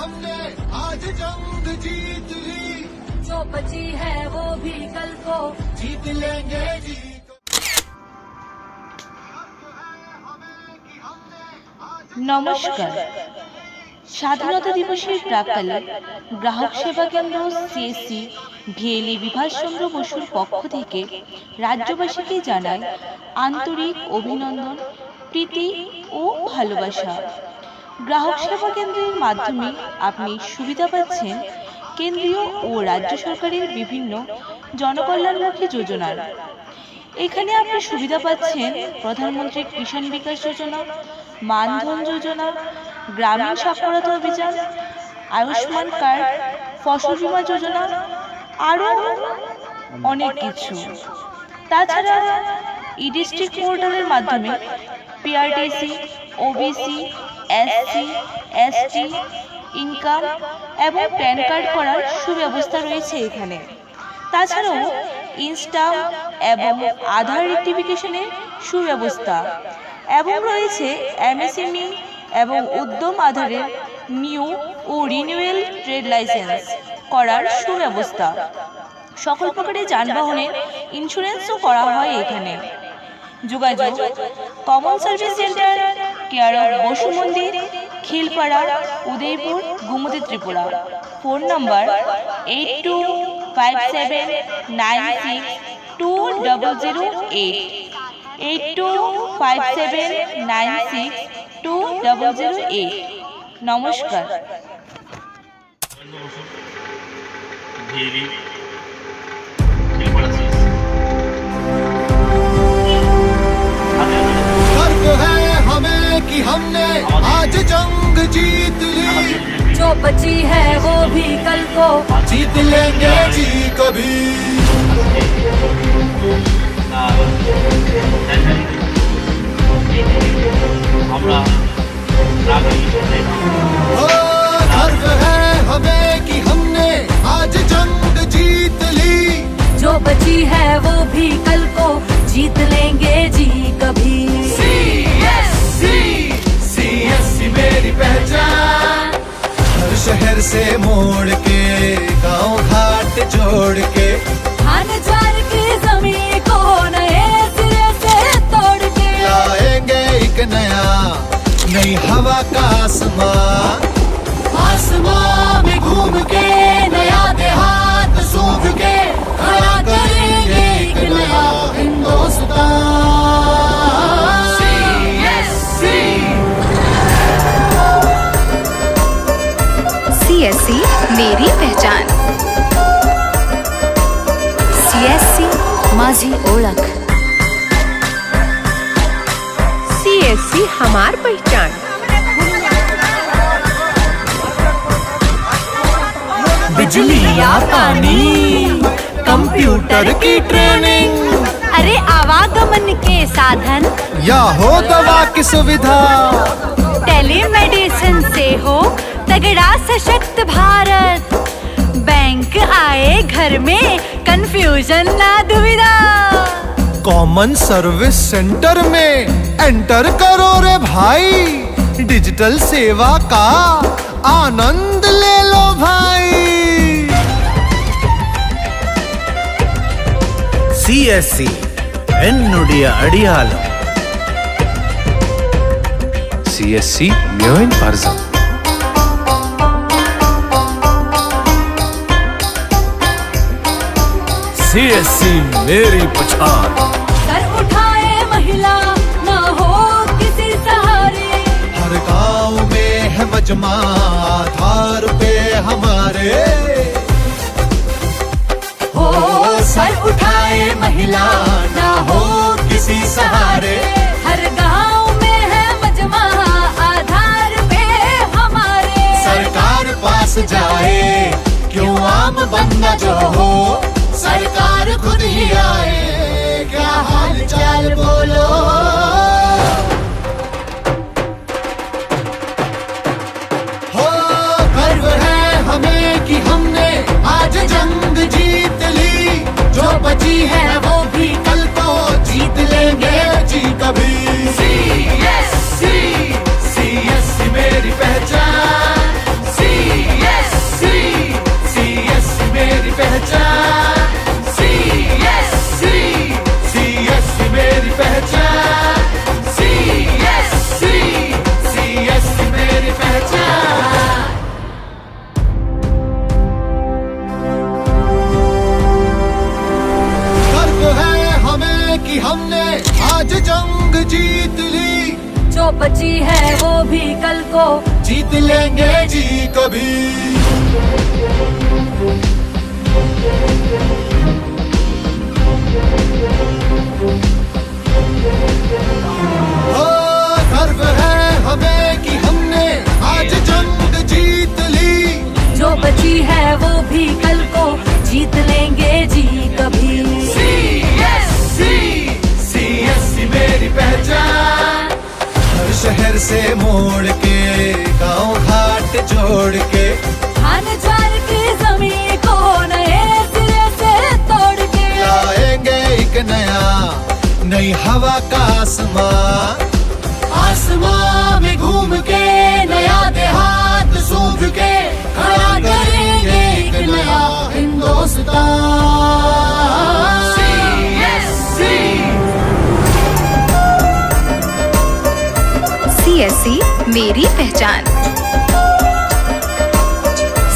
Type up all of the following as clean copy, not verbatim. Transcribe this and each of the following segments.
हमने आज जंग जीत ली, जो बची है वो भी कल को जीत लेंगे जी। নমস্কার। স্বাধীনতা দিবসের প্রাক্কালে গ্রাহক সেবা কেন্দ্র সিএসসি ভিএলই বিভাসচন্দ্র বসুর পক্ষ থেকে রাজ্যবাসীকে জানায় আন্তরিক অভিনন্দন, প্রীতি ও ভালোবাসা। গ্রাহক সেবা কেন্দ্রের মাধ্যমে আপনি সুবিধা পাচ্ছেন কেন্দ্রীয় ও রাজ্য সরকারের বিভিন্ন জনকল্যাণমুখী যোজনার। এখানে আপনি সুবিধা পাচ্ছেন প্রধানমন্ত্রী কিষাণ বিকাশ যোজনা, মানধন যোজনা, গ্রামীণ সাক্ষরতা অভিযান, আয়ুষ্মান কার্ড, ফসল বীমা যোজনা, আরও অনেক কিছু। তাছাড়া ই-ডিস্ট্রিক্ট পোর্টালের মাধ্যমে PRTC, OBC, SC, ST, income এবং প্যান কার্ড করার সুব্যবস্থা রয়েছে এখানে। তাছাড়াও ইনস্টাম এবং আধার রেক্টিফিকেশনের সুব্যবস্থা এবং রয়েছে এমএসএমই এবং উদ্যম আধারের নিউ ও রিনিউয়াল ট্রেড লাইসেন্স করার সুব্যবস্থা। সকল প্রকারের যানবাহনের ইন্স্যুরেন্সও করা হয় এখানে। যোগাযোগ common service centre, care of Basu Mandir, Khilpara, Udaipur, Gomati, Tripura. Phone number 8257962008, 8257962008। নমস্কার। गर्व है हमें कि हमने आज जंग जीत ली, जो बची है वो भी कल को जीत लेंगे जी कभी। ओ गर्व है हमें कि हमने आज जंग जीत ली, जो बची है वो भी कल को जीत लेंगे जी कभी। सीएससी मेरी पहचान, हर शहर से मोड़ के गांव घाट जोड़ के धान ज्वार की जमीन को नए सिरे से तोड़ के लाएंगे एक नई हवा का आसमां, आसमां में घूम के नया देहात सूंघ के खड़ा करेंगे एक नया हिंदुस्तान। सीएससी मेरी पहचान। सीएससी माझी ओळख। सीएससी हमार पहचान। बिजली या पानी, कंप्यूटर की ट्रेनिंग, अरे आवागमन के साधन, या हो दवा की सुविधा, टेलीमेडिसिन से हो तगड़ा सशक्त भारत। बैंक आए घर में कंफ्यूजन ना दुविधा। कॉमन सर्विस सेंटर में एंटर करो रे भाई, डिजिटल सेवा का आनंद ले लो भाई। ಸಿಎಸ್ಸಿ ಎನ್ನುಡಿಯ ಅಡಿಯಾಲು. CSC Mjöin Parza. सीएससी मेरी पहचान। सर उठाए महिला ना हो किसी सहारे, हर गांव में है मजमा आधार पे हमारे, हो सर उठाए महिला ना हो किसी सहारे, हर गांव में है मजमा आधार पे हमारे। सरकार पास जाए क्यों आम बंदा जो हो, सरकार खुद ही आए, क्या हाल चाल बोलो। हो गर्व है हमें कि हमने आज जंग जीत ली, जो बची है वो भी कल को जीत लेंगे जी कभी। सीएससी मेरी पहचान। बची है वो भी कल को जीत लेंगे जी कभी। ओ गर्व है हमें कि हमने आज जंग जीत ली, जो बची है वो भी कल को जीत लेंगे जी कभी। CSC मेरी पहचान, हर शहर से मोड़ के गांव घाट जोड़ के, खान चार की जमीन को नए सिरे से तोड़ के लाएंगे एक नई हवा का आसमां, आसमां में घूम के नया देहात सूंघ के खड़ा करेंगे एक नया हिंदुस्तान। CSC मेरी पहचान,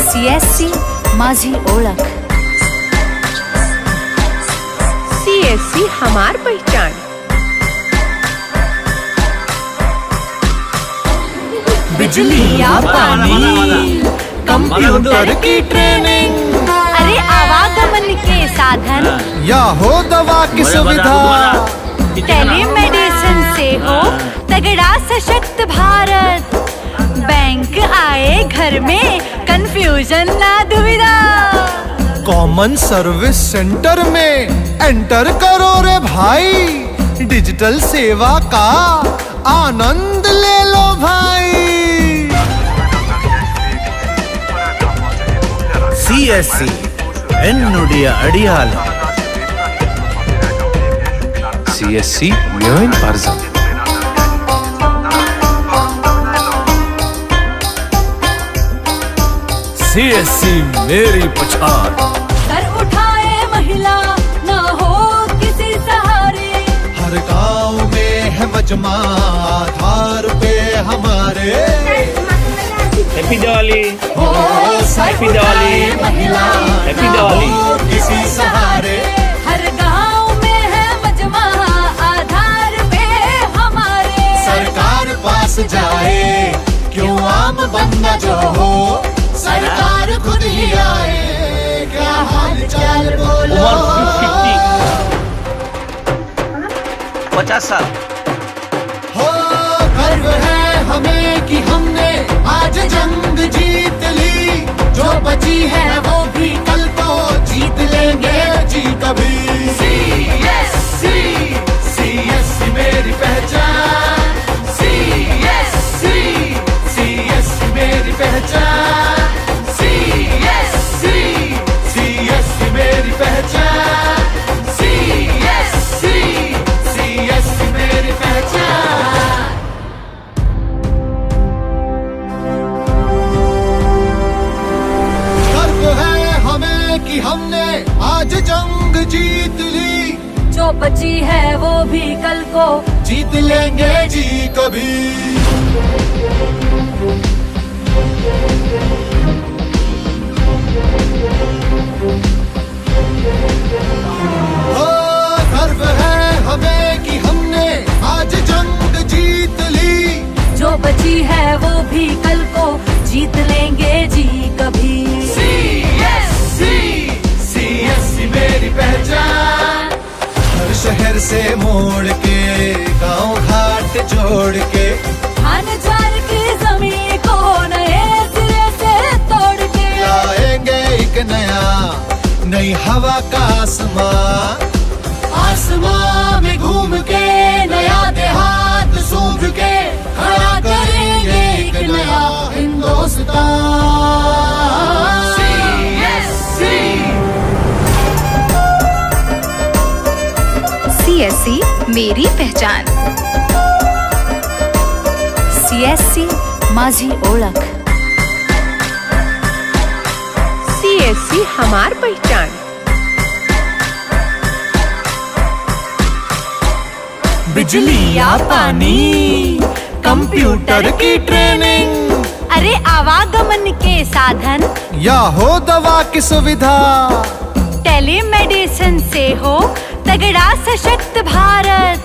CSC माझी ओळख, CSC हमार पहचान, बिजली या पानी, कंप्यूटर की ट्रेनिंग, अरे आवागमन के साधन, या हो दवा की सुविधा, टेलीमेडिसिन से हो तगड़ा सशक्त भारत, बैंक आए घर में कंफ्यूजन ना दुविधा, कॉमन सर्विस सेंटर में एंटर करो रे भाई, डिजिटल सेवा का आनंद ले लो भाई। CSC ಎನ್ನುಡಿಯ ಅಡಿಯಾಲ, CSC Myoin Parzan. CSC मेरी पछाड़, सर उठाए महिला ना हो किसी सहारे, हर गांव में है मजमा आधार पे हमारे, हैप्पी दिवाली, हो हैप्पी दिवाली, महिला हैप्पी दिवाली। किसी सहारे, हर गांव में है मजमा आधार पे हमारे, सरकार पास जाए क्यों आम बंदा जो हो, सरकार खुद ही आए, क्या हाल चाल बोलो। उम्र 50 साल। हो गर्व है हमें कि हमने आज जंग जीत ली, जो बची है वो भी कल को जीत लेंगे जी कभी। CSC मेरी पहचान, CSC मेरी पहचान, CSC मेरी पहचान, CSC मेरी पहचान। गर्व है हमें कि हमने आज जंग जीत ली, जो बची है वो भी कल को जीत लेंगे जी कभी। ओ गर्व है हमें कि हमने आज जंग जीत ली, जो बची है वो भी कल को जीत लेंगे जी कभी। CSC मेरी पहचान, हर शहर से मोड़ के गांव घाट जोड़ के, खान चार की जमीन को नए सिरे से तोड़ के लाएंगे एक नई हवा का आसमां, आसमां में घूम के नया देहात सूंघ के खड़ा करेंगे एक नया हिंदुस्तान। CSC मेरी पहचान, CSC माझी ओळख, CSC हमार पहचान, बिजली या पानी, कंप्यूटर की ट्रेनिंग, अरे आवागमन के साधन, या हो दवा की सुविधा, टेलीमेडिसिन से हो तगड़ा सशक्त भारत,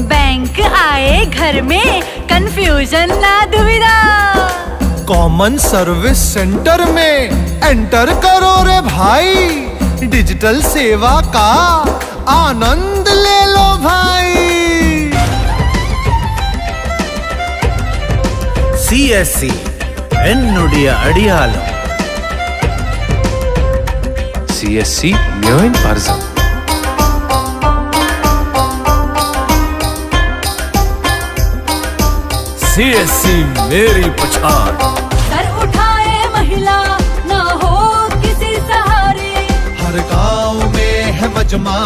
बैंक आए घर में, कंफ्यूजन ना दुविधा। कॉमन सर्विस सेंटर में एंटर करो रे भाई, डिजिटल सेवा का आनंद ले लो भाई। CSC ಎನ್ನುಡಿಯ ಅಡಿಯಾಲ CSC Mjöin Parzan CSC मेरी पछाड़। सर उठाए महिला ना हो किसी सहारे, हर गांव में है मजमा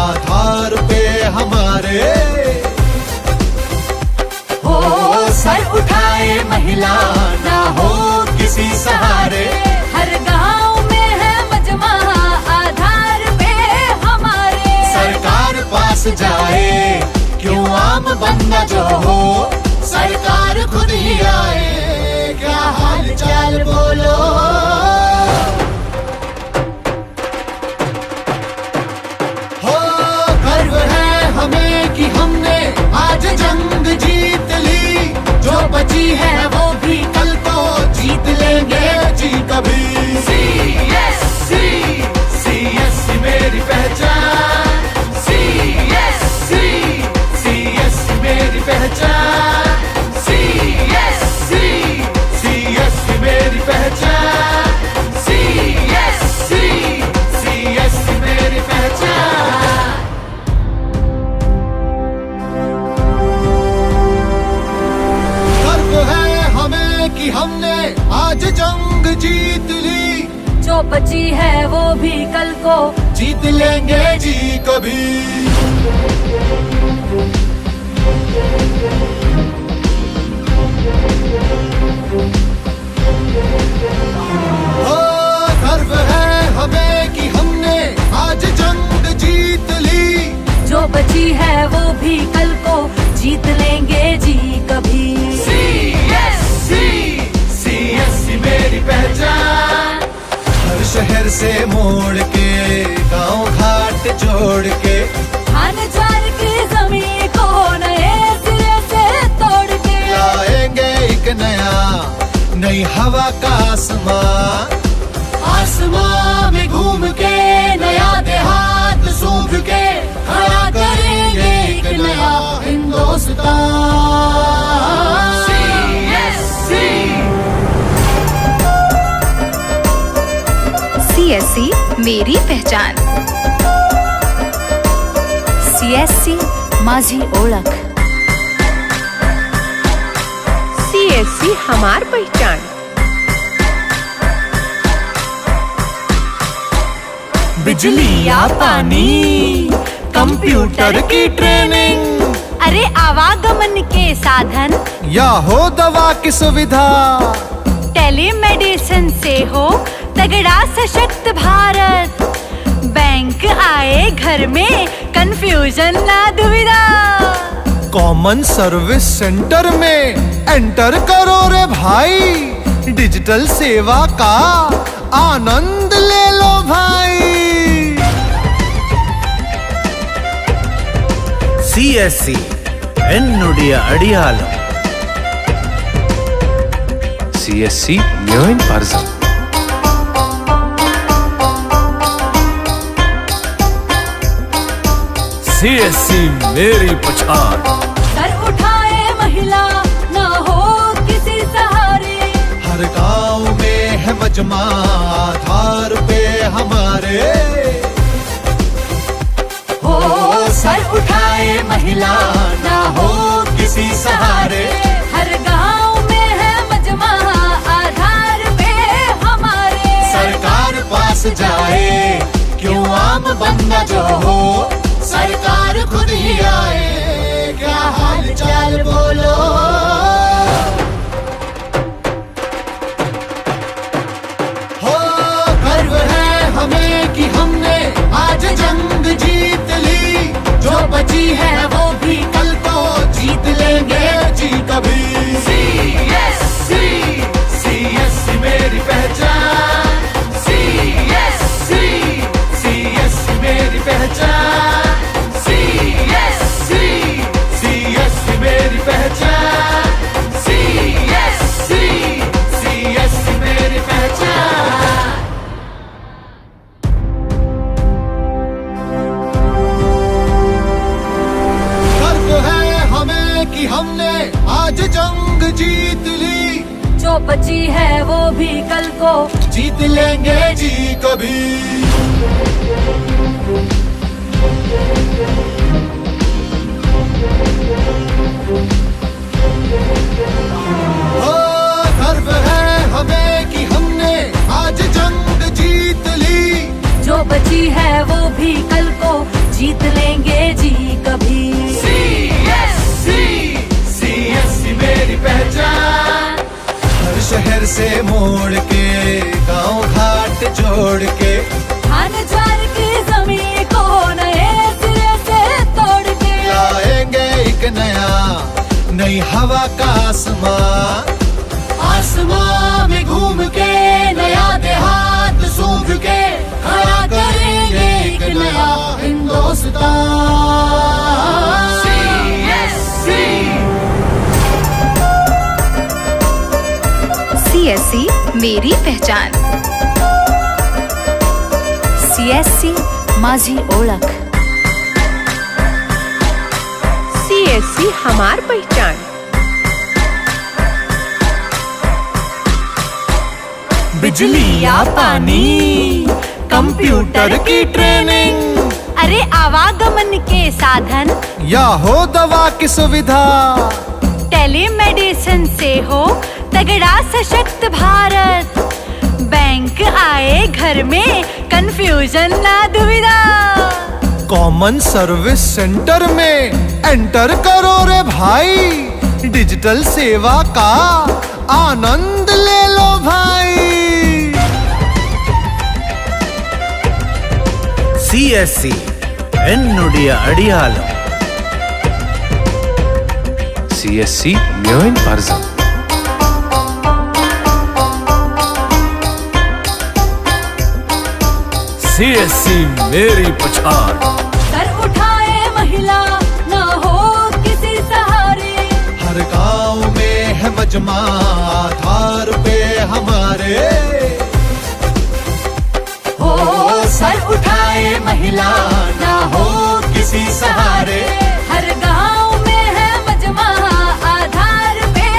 आधार पे हमारे। हो सर उठाए महिला ना हो किसी सहारे, हर गांव में है मजमा आधार पे हमारे। सरकार पास जाए क्यों आम बंदा जो हो, सरकार खुद ही आए, क्या हाल चाल बोलो। हो गर्व है हमें कि हमने आज जंग जीत ली, जो बची है वो भी कल को जीत लेंगे जी कभी। CSC मेरी पहचान, CSC मेरी पहचान, CSC मेरी पहचान, CSC मेरी पहचान। गर्व है हमें कि हमने आज जंग जीत ली, जो बची है वो भी कल को जीत लेंगे जी कभी। हो गर्व है हमें कि हमने आज जंग जीत ली, जो बची है वो भी कल को जीत लेंगे जी कभी। CSC मेरी पहचान, हर शहर से मोड़ के गांव घाट जोड़ के, खान चार की जमीन को नए सिरे से तोड़ के, लाएंगे एक नई हवा का आसमां। आसमां में घूम के नया देहात सूंघ के, खड़ा करेंगे एक नया हिंदुस्तान। CSC मेरी पहचान। CSC माझी ओळख। CSC हमार पहचान। बिजली या पानी, कंप्यूटर की ट्रेनिंग, अरे आवागमन के साधन, या हो दवा की सुविधा, टेलीमेडिसिन से हो तगड़ा सशक्त भारत। बैंक आए घर में, कंफ्यूजन ना दुविधा। कॉमन सर्विस सेंटर में एंटर करो रे भाई, डिजिटल सेवा का आनंद ले लो भाई। CSC ಎನ್ನುಡಿಯ ಅಡಿಯಾಲ CSC Mjöin Parzan CSC मेरी पछाड़। सर उठाए महिला ना हो किसी सहारे, हर गांव में है मजमा आधार पे हमारे। हो सर उठाए महिला ना हो किसी सहारे, हर गांव में है मजमा आधार पे हमारे। सरकार पास जाए क्यों आम बंदा जो हो, सरकार खुद ही आए, क्या हाल चाल बोलो। हो गर्व है हमें कि हमने आज जंग जीत ली, जो बची है वो भी कल को जीत लेंगे जी कभी। CSC मेरी पहचान, CSC मेरी पहचान, CSC है वो भी कल को जीत लेंगे जी कभी। ओ गर्व है हमें कि हमने आज जंग जीत ली, जो बची है वो भी कल को जीत लेंगे जी कभी। CSC मेरी पहचान, हर शहर से मोड़ के गांव घाट जोड़ के खान ज्वार की जमीन को नए सिरे से तोड़ के लाएंगे एक नई हवा का आसमां, आसमां में घूम के नया देहात सूंघ के खड़ा करेंगे एक नया हिंदुस्तान। CSC मेरी पहचान। CSC माझी ओळख। CSC हमार पहचान। बिजली या पानी, कंप्यूटर की ट्रेनिंग, अरे आवागमन के साधन या हो दवा की सुविधा, टेलीमेडिसिन से हो तगड़ा सशक्त भारत, बैंक आए घर में कंफ्यूजन ना दुविधा, कॉमन सर्विस सेंटर में एंटर करो रे भाई, डिजिटल सेवा का आनंद ले लो भाई। CSC ಎನ್ನುಡಿಯ ಅಡಿಯಾಲು CSC Mjöin Parzan CSC मेरी पछाड़ सर उठाए महिला ना हो किसी सहारे, हर गांव में है मजमा आधार पे हमारे, हो सर उठाए महिला ना हो किसी सहारे, हर गांव में है मजमा आधार पे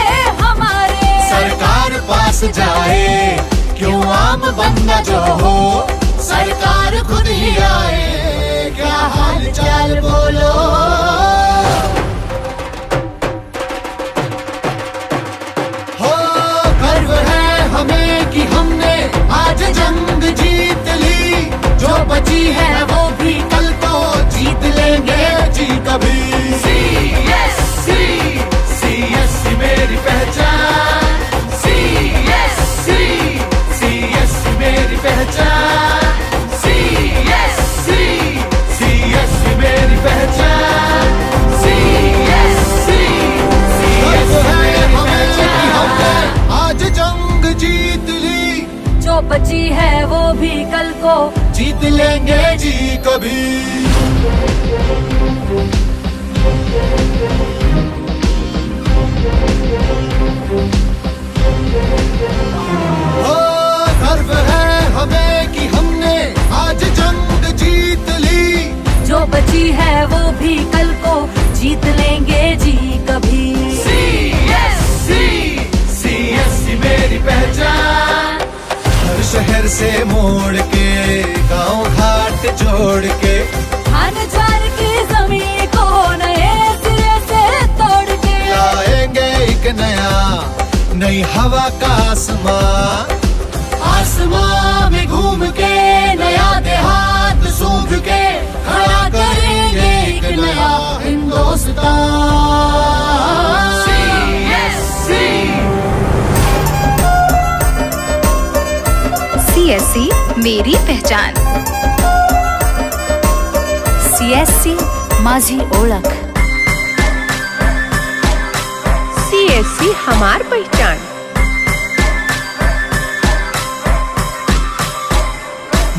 हमारे। सरकार पास जाए क्यों आम बंदा जो हो, सरकार खुद ही आए क्या हाल चाल बोलो। हो गर्व है हमें कि हमने आज जंग जीत ली, जो बची है वो भी कल को जीत लेंगे जी कभी। CSC मेरी पहचान, CSC मेरी पहचान, CSC मेरी पहचान, CSC मेरी पहचान। आज जंग जीत ली, जो बची है वो भी कल को जीत लेंगे जी कभी। ओ गर्व है हमें कि हमने आज जंग जीत ली, जो बची है वो भी कल को जीत लेंगे जी कभी। CSC मेरी पहचान, हर शहर से मोड़ के गांव घाट जोड़ के खान ज्वार की जमीन को नए सिरे से तोड़ के लाएंगे एक नई हवा का आसमां, आसमां में घूम के नया देहात सूंघ के खड़ा करेंगे एक नया हिंदुस्तान। CSC मेरी पहचान। CSC माझी ओळख। CSC हमार पहचान।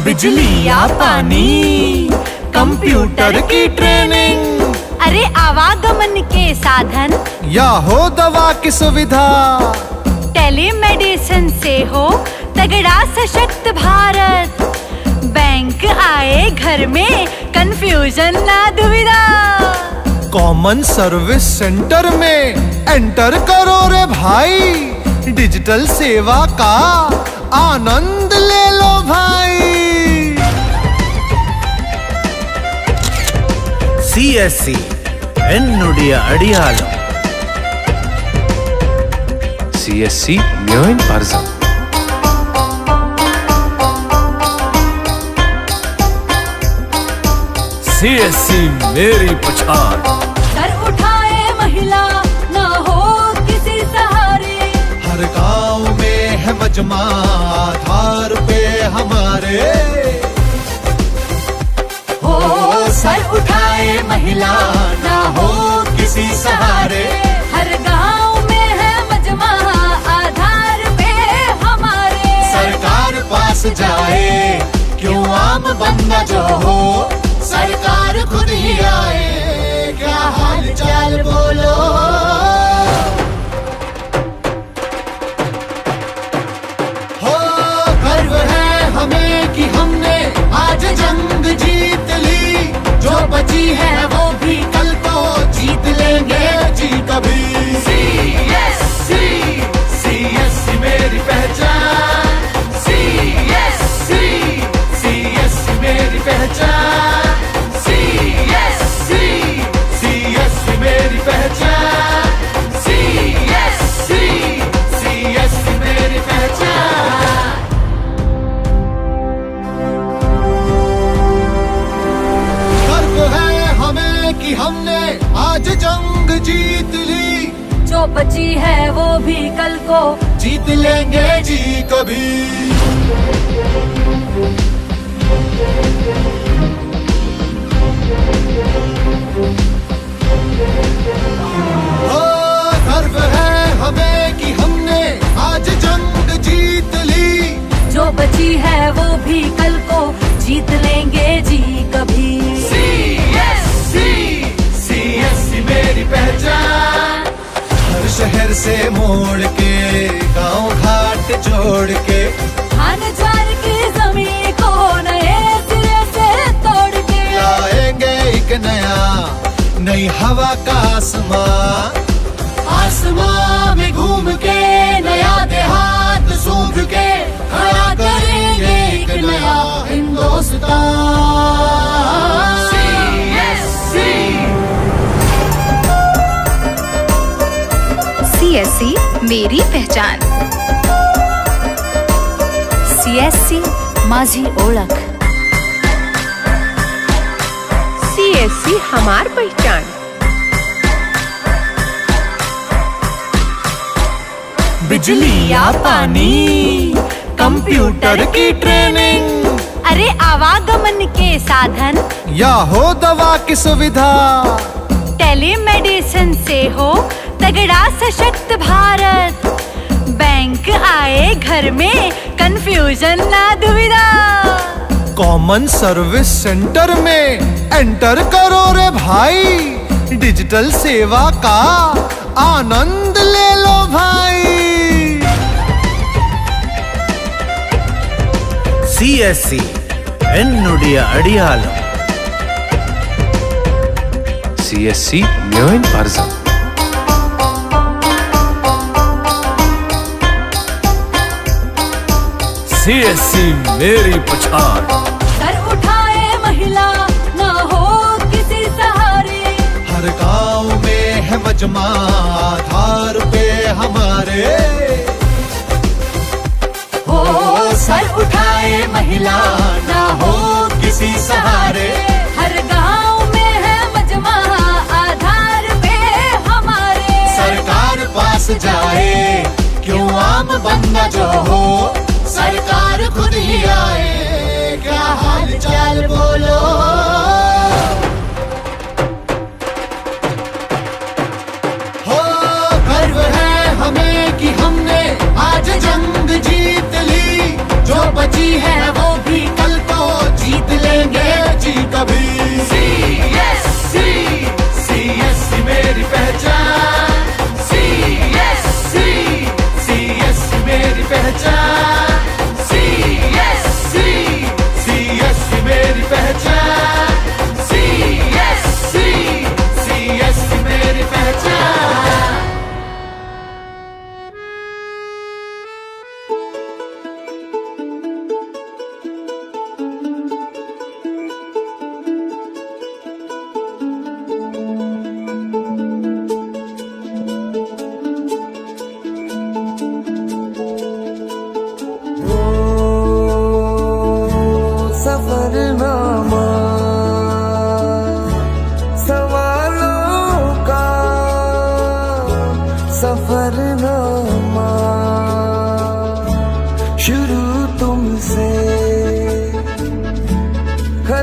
बिजली या पानी, कंप्यूटर की ट्रेनिंग, अरे आवागमन के साधन या हो दवा की सुविधा, टेलीमेडिसिन से हो तगड़ा सशक्त भारत, बैंक आए घर में कंफ्यूजन ना दुविधा, कॉमन सर्विस सेंटर में एंटर करो रे भाई, डिजिटल सेवा का आनंद ले लो भाई। CSC ಎನ್ನುಡಿಯ ಅಡಿಯಾಳು CSC Mjöin Parzan CSC मेरी पहचान। सर उठाए महिला ना हो किसी सहारे, हर गांव में है मजमा आधार पे हमारे। हो सर उठाए महिला ना हो किसी सहारे, हर गांव में है मजमा आधार पे हमारे। सरकार पास जाए क्यों आम बंदा जो हो, सरकार खुद ही आए क्या हाल चाल बोलो। हो गर्व है हमें कि हमने आज जंग जीत ली, जो बची है वो भी कल को जीत लेंगे जी कभी। CSC मेरी पहचान, CSC मेरी पहचान, CSC मेरी पहचान, CSC मेरी पहचान। गर्व है हमें कि हमने आज जंग जीत ली, जो बची है वो भी कल को जीत लेंगे जी कभी। ओ गर्व है हमें कि हमने आज जंग जीत ली, जो बची है वो भी कल को जीत लेंगे जी कभी। CSC मेरी पहचान, हर शहर से मोड़ के गांव घाट जोड़ के, धान ज्वार की जमीन को नए सिरे से तोड़ के, लाएंगे एक नई हवा का आसमां। आसमां में घूम के नया देहात सूंघ के, खड़ा करेंगे एक नया हिंदुस्तान। CSC मेरी पहचान। CSC माझी ओळख। CSC हमार पहचान। बिजली या पानी, कंप्यूटर की ट्रेनिंग, अरे आवागमन के साधन, या हो दवा की सुविधा, टेलीमेडिसिन से हो तगड़ा सशक्त भारत। बैंक आए घर में कंफ्यूजन ना दुविधा, कॉमन सर्विस सेंटर में एंटर करो रे भाई, डिजिटल सेवा का आनंद ले लो भाई। CSC ಎನ್ನುಡಿಯ ಅಡಿಯಾಳು CSC Mjöin Parzan CSC मेरी पहचान। सर उठाए महिला ना हो किसी सहारे, हर गांव में है मजमा आधार पे हमारे। हो सर उठाए महिला ना हो किसी सहारे, हर गांव में है मजमा आधार पे हमारे। सरकार पास जाए क्यों आम बंदा जो हो, सरकार खुद ही आए क्या हाल चाल बोलो। हो गर्व है हमें कि हमने आज जंग जीत ली, जो बची है वो भी कल को जीत लेंगे जी कभी। CSC मेरी पहचान, CSC मेरी पहचान, CSC मेरी पहचान, CSC मेरी पहचान।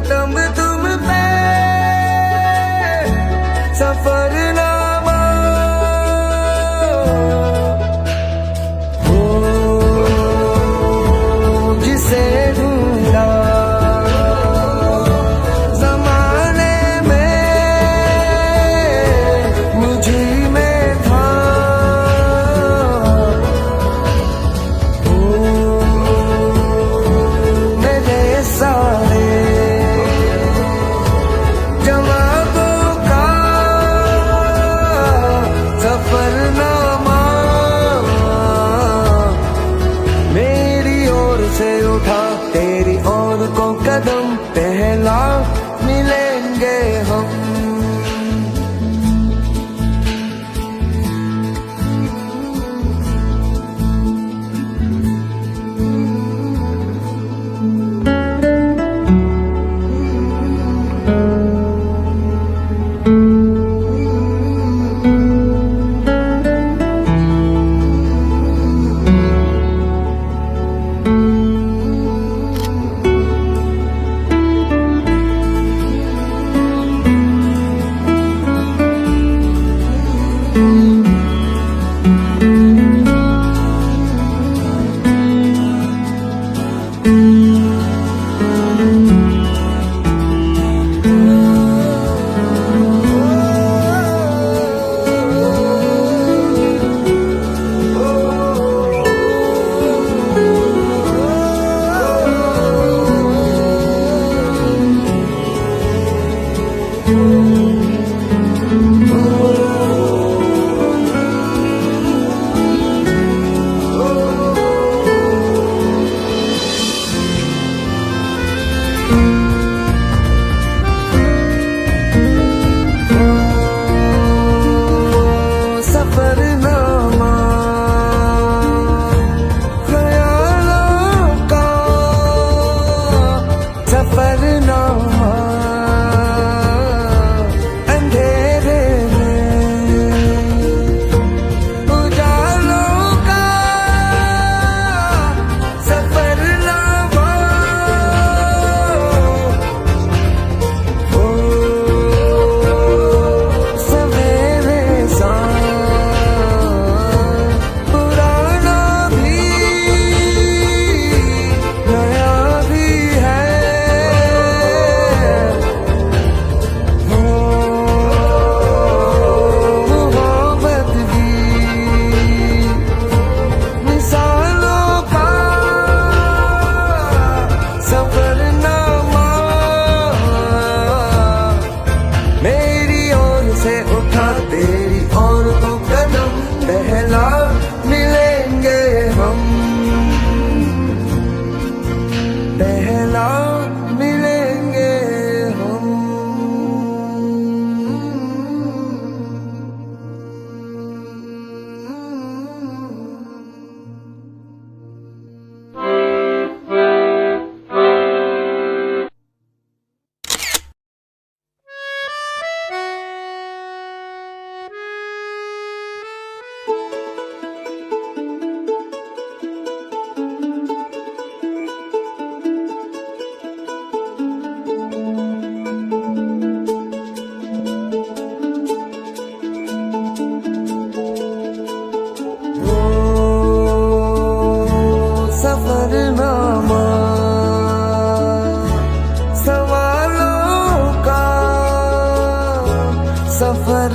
खत्म तुम पे सफरनामा हो जिसे ढूंढा जमाने में मुझे में था हो मेरे सारे जवाबों का सफरनामा मेरी ओर से उठा तेरी ओर को कदम पहला मिलेंगे हम सफरनामा ख्यालों का सफरनामा अंधेरे में उजालों का सफरनामा हो सवेरे सा पुराना भी नया भी है हो मोहब्बत भी मिसालों का सफरनामा मेरी ओर से उठा तेरी ओर को कदम पहला मिलेंगे हम पहला मिलेंगे हम हो सफरनामा सवालों का सफर